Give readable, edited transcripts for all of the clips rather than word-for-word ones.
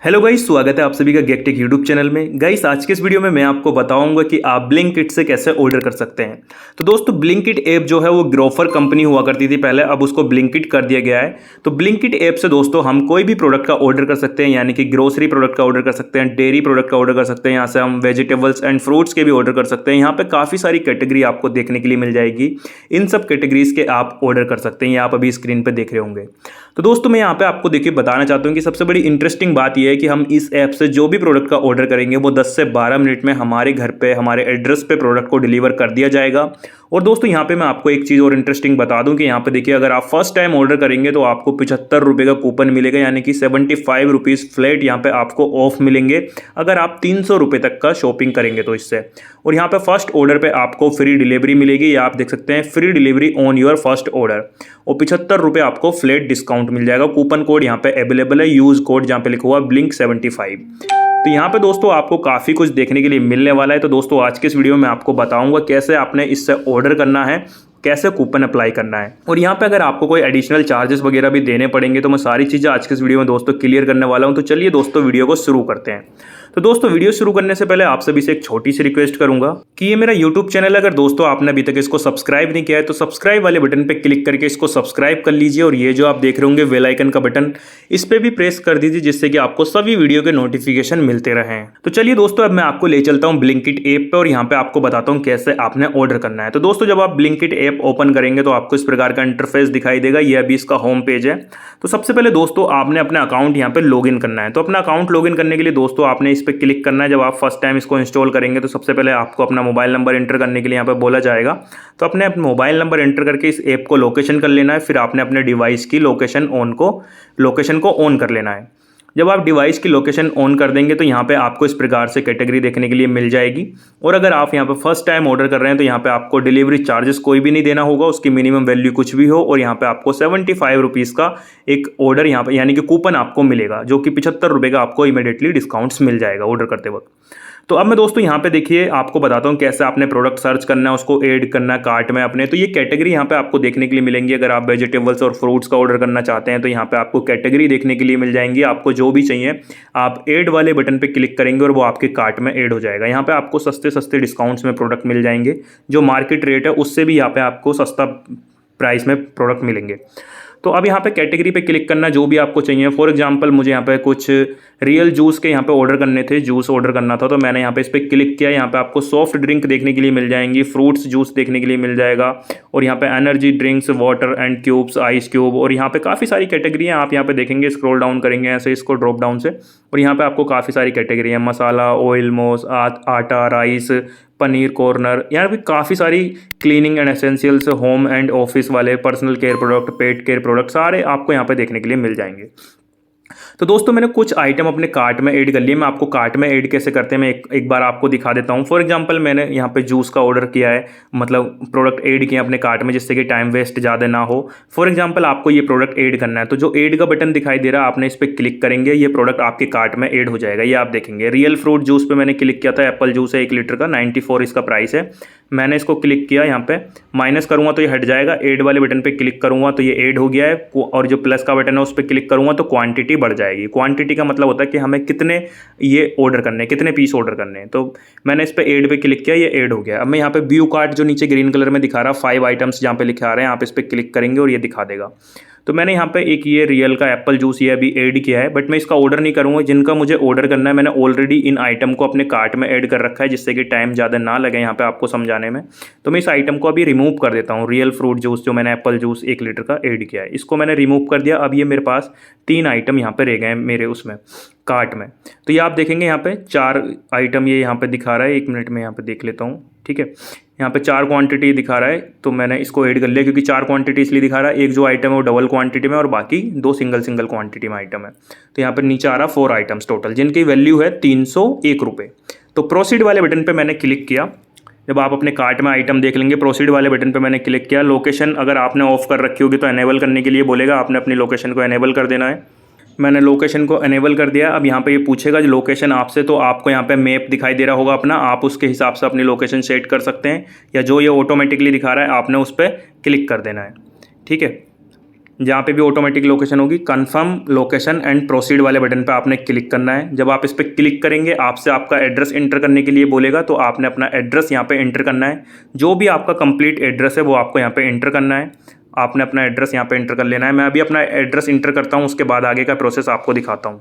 Hello guys, स्वागत है आप सभी का गेकटेक यूट्यूब चैनल में। गाइस, आज के इस वीडियो में मैं आपको बताऊंगा कि आप ब्लिंकिट से कैसे ऑर्डर कर सकते हैं। तो दोस्तों, ब्लिंकिट ऐप जो है वो ग्रोफर कंपनी हुआ करती थी पहले, अब उसको ब्लिंकिट कर दिया गया है। तो ब्लिंकिट ऐप से दोस्तों हम कोई भी प्रोडक्ट का ऑर्डर कर सकते हैं, यानी कि ग्रोसरी प्रोडक्ट का ऑर्डर कर सकते हैं, डेयरी प्रोडक्ट का ऑर्डर कर सकते हैं, यहाँ से हम वेजिटेबल्स एंड फ्रूट्स के भी ऑर्डर कर सकते हैं। यहाँ पे काफ़ी सारी कैटेगरी आपको देखने के लिए मिल जाएगी। इन सब कैटेगरीज के आप ऑर्डर कर सकते हैं, ये आप अभी स्क्रीन पर देख रहे होंगे। तो दोस्तों, मैं यहाँ पे आपको देखिए बताना चाहता हूँ कि सबसे बड़ी इंटरेस्टिंग बात यह है कि हम इस ऐप से जो भी प्रोडक्ट का ऑर्डर करेंगे वो 10 से 12 मिनट में हमारे घर पे, हमारे एड्रेस पे प्रोडक्ट को डिलीवर कर दिया जाएगा। और दोस्तों, यहाँ पे मैं आपको एक चीज़ और इंटरेस्टिंग बता दूं कि यहाँ पे देखिए, अगर आप फर्स्ट टाइम ऑर्डर करेंगे तो आपको 75 रुपये का कूपन मिलेगा, यानी कि 75 रुपीज़ फ्लैट यहाँ पे आपको ऑफ मिलेंगे अगर आप 300 रुपये तक का शॉपिंग करेंगे तो इससे। और यहाँ पे फर्स्ट ऑर्डर पे आपको फ्री डिलीवरी मिलेगी, या आप देख सकते हैं free delivery on your first order. और 75 रुपये आपको फ्लैट डिस्काउंट मिल जाएगा। कूपन कोड यहाँ पे अवेलेबल है, यूज कोड जहाँ पे लिखा हुआ Blink75। तो यहाँ पे दोस्तों आपको काफ़ी कुछ देखने के लिए मिलने वाला है। तो दोस्तों, आज के इस वीडियो में आपको बताऊंगा कैसे आपने इससे ऑर्डर करना है, कैसे कूपन अप्लाई करना है, और यहाँ पे अगर आपको कोई एडिशनल चार्जेस वगैरह भी देने पड़ेंगे तो मैं सारी चीज़ें आज के इस वीडियो में दोस्तों क्लियर करने वाला हूँ। तो चलिए दोस्तों, वीडियो को शुरू करते हैं। तो दोस्तों, वीडियो शुरू करने से पहले आप सभी से एक छोटी सी रिक्वेस्ट करूंगा कि ये मेरा यूट्यूब चैनल है, अगर दोस्तों आपने अभी तक इसको सब्सक्राइब नहीं किया है तो सब्सक्राइब वाले बटन पे क्लिक करके इसको सब्सक्राइब कर लीजिए। और ये जो आप देख रहे होंगे बेल आइकन का बटन, इस पर भी प्रेस कर दीजिए, जिससे कि आपको सभी वीडियो के नोटिफिकेशन मिलते रहें। तो चलिए दोस्तों, अब मैं आपको ले चलता हूँ ब्लिंकिट ऐप पे और यहाँ पे आपको बताता हूँ कैसे आपने ऑर्डर करना है। तो दोस्तों, जब आप ब्लिंकिट ऐप ओपन करेंगे तो आपको इस प्रकार का इंटरफेस दिखाई देगा। ये अभी इसका होम पेज है। तो सबसे पहले दोस्तों आपने अपना अकाउंट यहाँ पे लॉगिन करना है। तो अपना अकाउंट लॉगिन करने के लिए दोस्तों आपने इस पर क्लिक करना है। जब आप फर्स्ट टाइम इसको इंस्टॉल करेंगे तो सबसे पहले आपको अपना मोबाइल नंबर एंटर करने के लिए यहाँ पे बोला जाएगा। तो अपने मोबाइल नंबर एंटर करके इस ऐप को लोकेशन कर लेना है। फिर आपने अपने डिवाइस की लोकेशन को ऑन कर लेना है। जब आप डिवाइस की लोकेशन ऑन कर देंगे तो यहाँ पे आपको इस प्रकार से कैटेगरी देखने के लिए मिल जाएगी। और अगर आप यहाँ पे फर्स्ट टाइम ऑर्डर कर रहे हैं तो यहाँ पे आपको डिलीवरी चार्जेस कोई भी नहीं देना होगा, उसकी मिनिमम वैल्यू कुछ भी हो। और यहाँ पे आपको 75 रुपीज़ का एक ऑर्डर यहाँ पे यानी कि कूपन आपको मिलेगा, जो कि 75 रुपये का आपको इमीडिएटली डिस्काउंट्स मिल जाएगा ऑर्डर करते वक्त। तो अब मैं दोस्तों यहाँ पे देखिए आपको बताता हूँ कैसे आपने प्रोडक्ट सर्च करना है, उसको ऐड करना है कार्ट में अपने। तो ये कैटेगरी यहाँ पे आपको देखने के लिए मिलेंगी। अगर आप वेजिटेबल्स और फ्रूट्स का ऑर्डर करना चाहते हैं तो यहाँ पे आपको कैटेगरी देखने के लिए मिल जाएंगी। आपको जो भी चाहिए आप ऐड वाले बटन पे क्लिक करेंगे और वो आपके कार्ट में ऐड हो जाएगा। यहाँ पे आपको सस्ते सस्ते डिस्काउंट्स में प्रोडक्ट मिल जाएंगे, जो मार्केट रेट है उससे भी यहाँ पे आपको सस्ता प्राइस में प्रोडक्ट मिलेंगे। तो अब यहाँ पे कैटेगरी पे क्लिक करना, जो भी आपको चाहिए। फॉर एग्जांपल मुझे यहाँ पे कुछ रियल जूस के यहाँ पे ऑर्डर करने थे, जूस ऑर्डर करना था, तो मैंने यहाँ पे इस पर क्लिक किया। यहाँ पे आपको सॉफ्ट ड्रिंक देखने के लिए मिल जाएंगी, फ्रूट्स जूस देखने के लिए मिल जाएगा, और यहाँ पे energy drinks, water and cubes, ice cube, और यहाँ पे काफ़ी सारी कैटेगरी हैं। आप यहाँ पे देखेंगे, स्क्रॉल डाउन करेंगे ऐसे इसको ड्रॉप डाउन से, और यहाँ पे आपको काफ़ी सारी कैटेगरी है। मसाला, ऑयल, मोस, आटा, राइस, पनीर कॉर्नर, यहाँ पे काफ़ी सारी cleaning and essentials, home and office वाले, personal care product, pet care product, सारे आपको यहाँ पे देखने के लिए मिल जाएंगे। तो दोस्तों, मैंने कुछ आइटम अपने कार्ट में ऐड कर लिए। मैं आपको कार्ट में ऐड कैसे करते हैं मैं एक बार आपको दिखा देता हूँ। फॉर एग्जांपल मैंने यहाँ पे जूस का ऑर्डर किया है, मतलब प्रोडक्ट ऐड किया अपने कार्ट में, जिससे कि टाइम वेस्ट ज़्यादा ना हो। फॉर एग्जांपल आपको ये प्रोडक्ट ऐड करना है, तो जो ऐड का बटन दिखाई दे रहा है आपने इस पर क्लिक करेंगे, ये प्रोडक्ट आपके कार्ट में ऐड हो जाएगा। ये आप देखेंगे रियल फ्रूट जूस पर मैंने क्लिक किया था, एप्पल जूस है 1 लीटर का, 94 इसका प्राइस है। मैंने इसको क्लिक किया, यहाँ पे माइनस करूँगा तो ये हट जाएगा। ऐड वाले बटन पे क्लिक करूँगा तो ये ऐड हो गया है, और जो प्लस का बटन है उस पर क्लिक करूँगा तो क्वांटिटी बढ़ जाएगी। क्वांटिटी का मतलब होता है कि हमें कितने ये ऑर्डर करने हैं, कितने पीस ऑर्डर करने हैं। तो मैंने इस पर ऐड पे क्लिक किया, ये ऐड हो गया। अब मैं यहाँ पे व्यू कार्ट जो नीचे ग्रीन कलर में दिखा रहा 5 आइटम्स जहाँ पे लिखा रहे हैं, आप इस पर क्लिक करेंगे और ये दिखा देगा। तो मैंने यहाँ पे एक ये रियल का एप्पल जूस ये अभी ऐड किया है, बट मैं इसका ऑर्डर नहीं करूँगा। जिनका मुझे ऑर्डर करना है मैंने ऑलरेडी इन आइटम को अपने कार्ट में ऐड कर रखा है, जिससे कि टाइम ज़्यादा ना लगे यहाँ पे आपको समझाने में। तो मैं इस आइटम को अभी रिमूव कर देता हूँ। रियल फ्रूट जूस जो मैंने एप्पल जूस 1 लीटर का ऐड किया है, इसको मैंने रिमूव कर दिया। अब ये मेरे पास 3 आइटम यहाँ पे रह गए हैं मेरे उसमें कार्ट में। तो ये आप देखेंगे यहाँ पे 4 आइटम ये यहाँ पे दिखा रहा है। 1 मिनट में यहाँ पे देख लेता हूँ, ठीक है। यहाँ पे 4 क्वांटिटी दिखा रहा है, तो मैंने इसको ऐड कर लिया, क्योंकि 4 क्वांटिटी इसलिए दिखा रहा है, एक जो आइटम है वो डबल क्वांटिटी में और बाकी 2 सिंगल क्वांटिटी में आइटम है। तो यहाँ पर नीचे आ रहा 4 आइटम्स टोटल, जिनकी वैल्यू है 301 रुपये। तो प्रोसीड वाले बटन पर मैंने क्लिक किया। जब आप अपने कार्ट में आइटम देख लेंगे, प्रोसीड वाले बटन पे मैंने क्लिक किया। लोकेशन अगर आपने ऑफ कर रखी होगी तो एनेबल करने के लिए बोलेगा, आपने अपनी लोकेशन को एनेबल कर देना है। मैंने लोकेशन को एनेबल कर दिया। अब यहाँ पे ये पूछेगा जो लोकेशन आपसे, तो आपको यहाँ पे मैप दिखाई दे रहा होगा अपना, आप उसके हिसाब से अपनी लोकेशन सेट कर सकते हैं, या जो ये ऑटोमेटिकली दिखा रहा है आपने उस पर क्लिक कर देना है, ठीक है। जहाँ पे भी ऑटोमेटिक लोकेशन होगी, कन्फर्म लोकेशन एंड प्रोसीड वाले बटन पे आपने क्लिक करना है। जब आप इस पर क्लिक करेंगे आपसे आपका एड्रेस एंटर करने के लिए बोलेगा, तो आपने अपना एड्रेस यहाँ पे एंटर करना है। जो भी आपका कंप्लीट एड्रेस है वो आपको यहाँ पे एंटर करना है। आपने अपना एड्रेस यहाँ पे एंटर कर लेना है। मैं अभी अपना एड्रेस एंटर करता हूँ, उसके बाद आगे का प्रोसेस आपको दिखाता हूँ।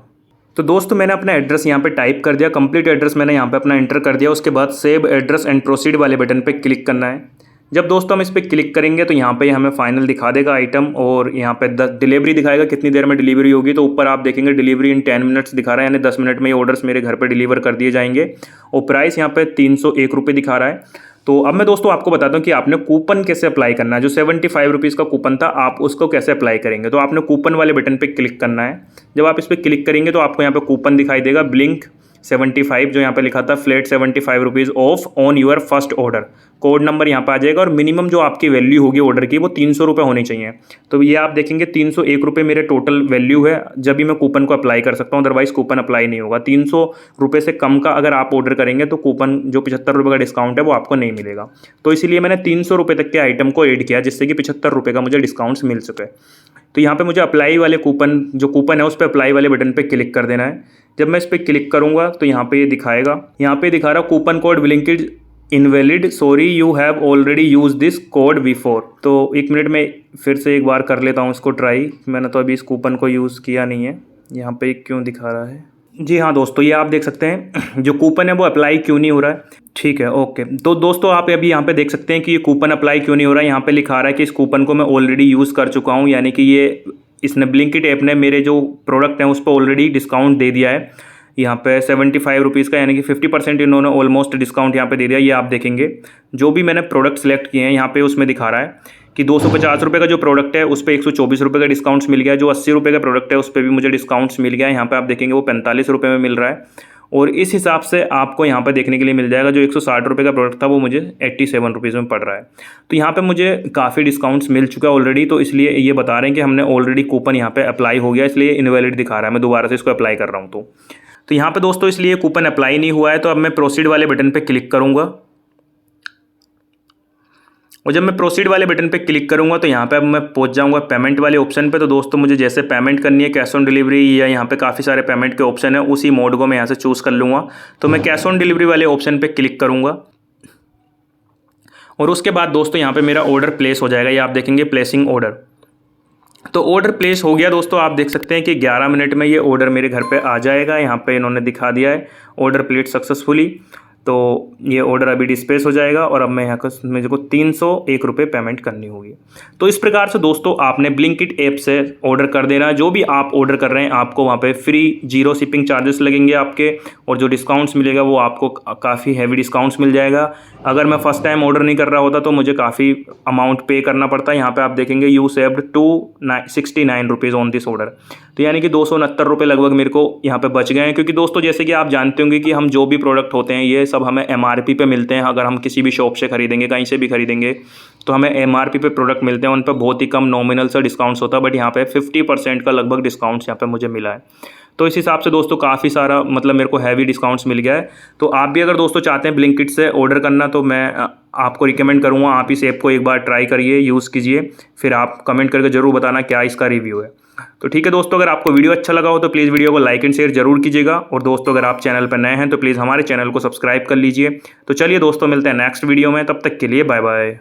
तो दोस्तों मैंने अपना एड्रेस यहाँ पे टाइप कर दिया, कंप्लीट एड्रेस मैंने यहाँ पे अपना एंटर कर दिया। उसके बाद सेव एड्रेस एंड प्रोसीड वाले बटन पे क्लिक करना है। जब दोस्तों हम इस पर क्लिक करेंगे तो यहाँ पे हमें फाइनल दिखा देगा आइटम, और यहाँ पे डिलीवरी दिखाएगा कितनी देर में डिलीवरी होगी। तो ऊपर आप देखेंगे डिलीवरी इन 10 मिनट्स दिखा रहा है, यानी 10 मिनट में ये ऑर्डर्स मेरे घर पे डिलीवर कर दिए जाएंगे। और प्राइस यहाँ पे 301 रुपये दिखा रहा है। तो अब मैं दोस्तों आपको बताता हूँ कि आपने कूपन कैसे अप्लाई करना है। जो 75 रुपीज़ का कूपन था, आप उसको कैसे अप्लाई करेंगे। तो आपने कूपन वाले बटन पे क्लिक करना है। जब आप इस पर क्लिक करेंगे तो आपको यहाँ पे कूपन दिखाई देगा ब्लिंक 75, जो यहाँ पे लिखा था flat 75 rupees of on your first order. Code number यहाँ पे आ जाएगा, और मिनिमम जो आपकी वैल्यू होगी ऑर्डर की वो 300 रुपये होनी चाहिए। तो ये आप देखेंगे 301 रुपये मेरे टोटल वैल्यू है, जब भी मैं कूपन को अप्लाई कर सकता हूँ, अदरवाइज कूपन अप्लाई नहीं होगा। 300 रुपये से कम का अगर आप ऑर्डर करेंगे तो कूपन जो 75 रुपये का डिस्काउंट है वो आपको नहीं मिलेगा। तो इसीलिए मैंने 300 रुपये तक के आइटम को ऐड किया, जिससे कि 75 रुपये का मुझे डिस्काउंट्स मिल सके। तो यहाँ पे मुझे अप्लाई वाले कूपन, जो कूपन है उस पर अप्लाई वाले बटन पे क्लिक कर देना है। जब मैं इस पर क्लिक करूँगा तो यहाँ पे ये दिखाएगा, यहाँ पे दिखा रहा coupon code Blinkit invalid, sorry you have already use this code before. तो 1 मिनट में फिर से एक बार कर लेता हूँ इसको ट्राई। मैंने तो अभी इस कूपन को यूज़ किया नहीं है, यहाँ पे क्यों दिखा रहा है। जी हाँ दोस्तों, ये आप देख सकते हैं जो कूपन है वो अप्लाई क्यों नहीं हो रहा है। ठीक है, ओके। तो दोस्तों आप अभी यहाँ पे देख सकते हैं कि ये कूपन अप्लाई क्यों नहीं हो रहा है। यहाँ पे लिखा रहा है कि इस कूपन को मैं ऑलरेडी यूज़ कर चुका हूँ, यानी कि ये इसने ब्लिंकिट ऐप ने मेरे जो प्रोडक्ट हैं उस पर ऑलरेडी डिस्काउंट दे दिया है। यहाँ पे 75 रुपीज़ का, यानी कि 50% इन्होंने ऑलमोस्ट डिस्काउंट यहाँ पे दे दिया। ये आप देखेंगे जो भी मैंने प्रोडक्ट सेलेक्ट किए हैं यहाँ पे उसमें दिखा रहा है कि 250 रुपये का जो प्रोडक्ट है उस पर 124 रुपये का डिस्काउंट्स मिल गया। जो 80 रुपये का प्रोडक्ट है उस पर भी मुझे डिस्काउंट्स मिल गया। यहाँ पे आप देखेंगे वो 45 रुपये में मिल रहा है। और इस हिसाब से आपको यहाँ पे देखने के लिए मिल जाएगा जो 160 रुपये का प्रोडक्ट था वो मुझे 87 रुपीज़ में पड़ रहा है। तो यहाँ पे मुझे काफ़ी डिस्काउंट्स मिल चुका है ऑलरेडी। तो इसलिए ये बता रहे हैं कि हमने ऑलरेडी कूपन यहाँ पे अप्लाई हो गया, इसलिए इनवैलिड दिखा रहा है। मैं दोबारा से इसको अप्लाई कर रहा हूँ। तो यहाँ पे दोस्तों इसलिए कूपन अप्लाई नहीं हुआ है। तो अब मैं प्रोसीड वाले बटन पे क्लिक करूँगा, और जब मैं प्रोसीड वाले बटन पे क्लिक करूँगा तो यहाँ पे अब मैं पहुँच जाऊँगा पेमेंट वाले ऑप्शन पे। तो दोस्तों मुझे जैसे पेमेंट करनी है, कैश ऑन डिलीवरी या यहाँ पे काफ़ी सारे पेमेंट के ऑप्शन है, उसी मोड को मैं यहाँ से चूज़ कर लूँगा। तो मैं कैश ऑन डिलीवरी वाले ऑप्शन पे क्लिक करूँगा, और उसके बाद दोस्तों यहाँ पे मेरा ऑर्डर प्लेस हो जाएगा। ये आप देखेंगे प्लेसिंग ऑर्डर। तो ऑर्डर प्लेस हो गया दोस्तों। आप देख सकते हैं कि 11 मिनट में ये ऑर्डर मेरे घर पे आ जाएगा। यहाँ पे इन्होंने दिखा दिया है ऑर्डर प्लेस सक्सेसफुली। तो ये ऑर्डर अभी डिस्पैच हो जाएगा, और अब मैं यहाँ का मेरे को 301 रुपये पेमेंट करनी होगी। तो इस प्रकार से दोस्तों आपने ब्लिंकिट ऐप से ऑर्डर कर देना है। जो भी आप ऑर्डर कर रहे हैं आपको वहाँ पे फ्री 0 शिपिंग चार्जेस लगेंगे आपके, और जो डिस्काउंट्स मिलेगा वो आपको काफ़ी हैवी डिस्काउंट्स मिल जाएगा। अगर मैं फर्स्ट टाइम ऑर्डर नहीं कर रहा होता तो मुझे काफ़ी अमाउंट पे करना पड़ता है। यहाँ पे आप देखेंगे you saved 269 rupees on this order. तो यानी कि 269 रुपये लगभग मेरे को यहाँ पे बच गए हैं। क्योंकि दोस्तों जैसे कि आप जानते होंगे कि हम जो भी प्रोडक्ट होते हैं ये सब हमें MRP पे मिलते हैं। अगर हम किसी भी शॉप से खरीदेंगे, कहीं से भी खरीदेंगे, तो हमें MRP पे प्रोडक्ट मिलते हैं। उन पर बहुत ही कम नॉमिनल सा डिस्काउंट्स होता है, बट यहाँ पे 50% का लगभग डिस्काउंट्स यहाँ पे मुझे मिला है। तो इस हिसाब से दोस्तों काफ़ी सारा मतलब मेरे को हैवी डिस्काउंट्स मिल गया है। तो आप भी अगर दोस्तों चाहते हैं ब्लिंकिट से ऑर्डर करना, तो मैं आपको रिकमेंड करूँगा आप इस ऐप को एक बार ट्राई करिए, यूज़ कीजिए, फिर आप कमेंट करके ज़रूर बताना क्या इसका रिव्यू है। तो ठीक है दोस्तों, अगर आपको वीडियो अच्छा लगा हो तो प्लीज़ वीडियो को लाइक एंड शेयर जरूर कीजिएगा। और दोस्तों अगर आप चैनल पर नए हैं तो प्लीज़ हमारे चैनल को सब्सक्राइब कर लीजिए। तो चलिए दोस्तों मिलते हैं नेक्स्ट वीडियो में, तब तक के लिए बाय बाय।